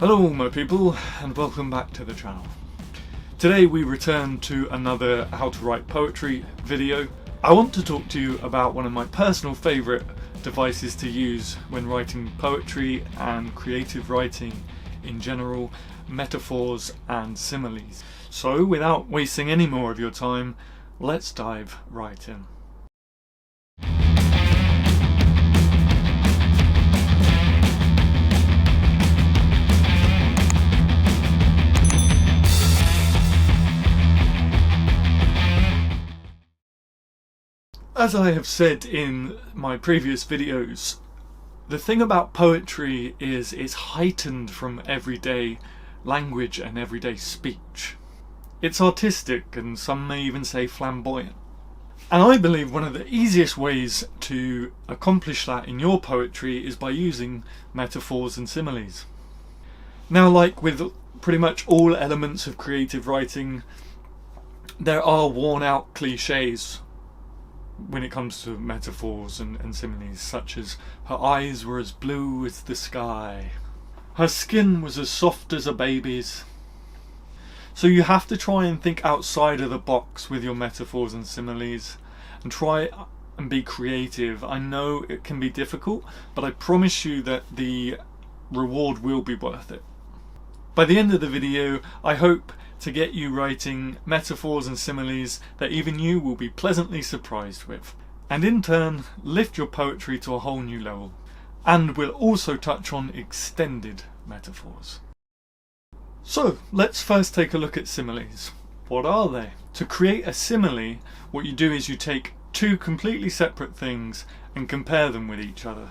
Hello my people, and welcome back to the channel. Today we return to another how to write poetry video. I want to talk to you about one of my personal favourite devices to use when writing poetry and creative writing in general, metaphors and similes. So without wasting any more of your time, let's dive right in. As I have said in my previous videos, the thing about poetry is it's heightened from everyday language and everyday speech. It's artistic, and some may even say flamboyant. And I believe one of the easiest ways to accomplish that in your poetry is by using metaphors and similes. Now, like with pretty much all elements of creative writing, there are worn out cliches when it comes to metaphors and similes, such as her eyes were as blue as the sky, her skin was as soft as a baby's. So you have to try and think outside of the box with your metaphors and similes and try and be creative. I know it can be difficult, but I promise you that the reward will be worth it. By the end of the video, I hope to get you writing metaphors and similes that even you will be pleasantly surprised with, and in turn lift your poetry to a whole new level. And we'll also touch on extended metaphors. So let's first take a look at similes. What are they? To create a simile, what you do is you take two completely separate things and compare them with each other.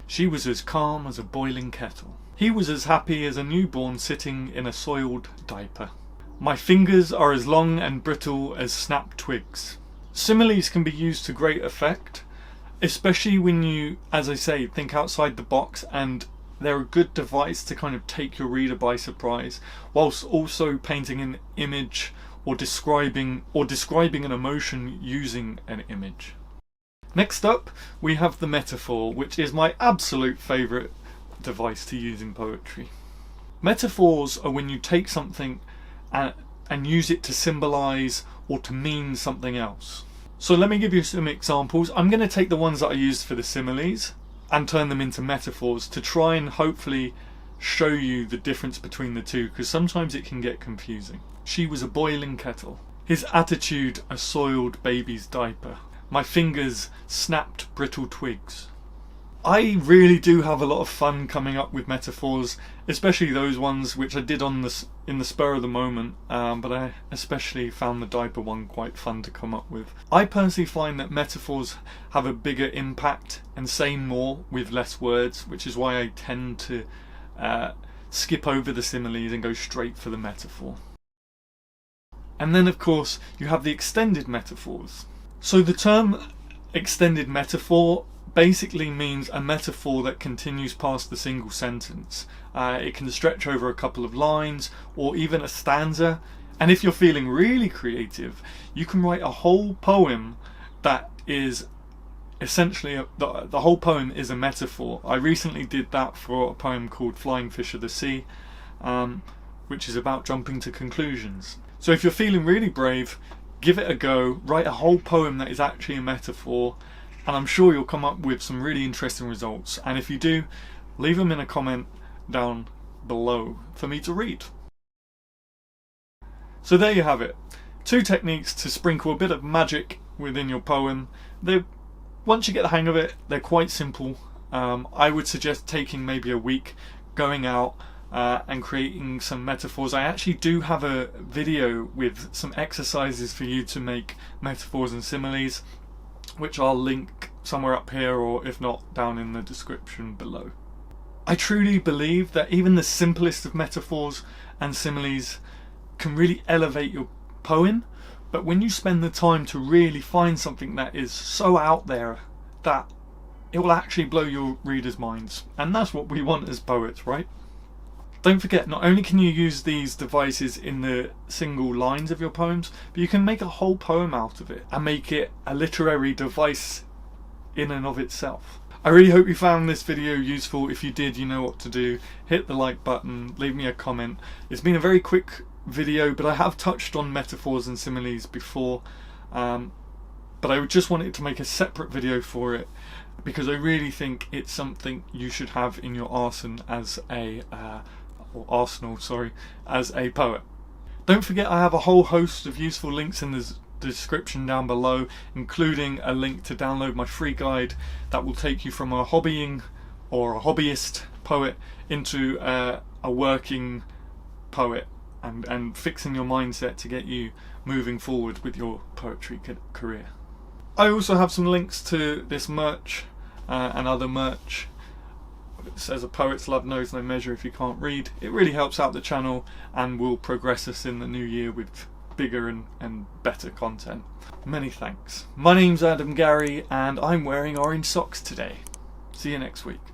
She was as calm as a boiling kettle. He was as happy as a newborn sitting in a soiled diaper. My fingers are as long and brittle as snapped twigs. Similes can be used to great effect, especially when you, as I say, think outside the box, and they're a good device to kind of take your reader by surprise, whilst also painting an image or describing an emotion using an image. Next up, we have the metaphor, which is my absolute favourite device to use in poetry. Metaphors are when you take something and use it to symbolise or to mean something else. So let me give you some examples. I'm going to take the ones that I used for the similes and turn them into metaphors to try and hopefully show you the difference between the two, because sometimes it can get confusing. She was a boiling kettle. His attitude a soiled baby's diaper. My fingers snapped brittle twigs. I really do have a lot of fun coming up with metaphors, especially those ones which I did in the spur of the moment, but I especially found the diaper one quite fun to come up with. I personally find that metaphors have a bigger impact and say more with less words, which is why I tend to skip over the similes and go straight for the metaphor. And then of course you have the extended metaphors. So the term extended metaphor basically means a metaphor that continues past the single sentence. It can stretch over a couple of lines or even a stanza, and if you're feeling really creative, you can write a whole poem that is essentially the whole poem is a metaphor. I recently did that for a poem called Flying Fish of the Sea, which is about jumping to conclusions. So if you're feeling really brave, give it a go, write a whole poem that is actually a metaphor, and I'm sure you'll come up with some really interesting results. And if you do, leave them in a comment down below for me to read. So there you have it. Two techniques to sprinkle a bit of magic within your poem. Once you get the hang of it, they're quite simple. I would suggest taking maybe a week, going out and creating some metaphors. I actually do have a video with some exercises for you to make metaphors and similes, which I'll link somewhere up here, or if not, down in the description below. I truly believe that even the simplest of metaphors and similes can really elevate your poem, but when you spend the time to really find something that is so out there that it will actually blow your readers' minds, and that's what we want as poets, right? Don't forget, not only can you use these devices in the single lines of your poems, but you can make a whole poem out of it and make it a literary device in and of itself. I really hope you found this video useful. If you did, you know what to do. Hit the like button, leave me a comment. It's been a very quick video, but I have touched on metaphors and similes before. But I just wanted to make a separate video for it because I really think it's something you should have in your arsenal as a as a poet. Don't forget, I have a whole host of useful links in the description down below, including a link to download my free guide that will take you from a hobbying or a hobbyist poet into a working poet and fixing your mindset to get you moving forward with your poetry career. I also have some links to this merch and other merch. It says a poet's love knows no measure if you can't read. It really helps out the channel and will progress us in the new year with bigger and better content. Many thanks. My name's Adam Gary and I'm wearing orange socks today. See you next week.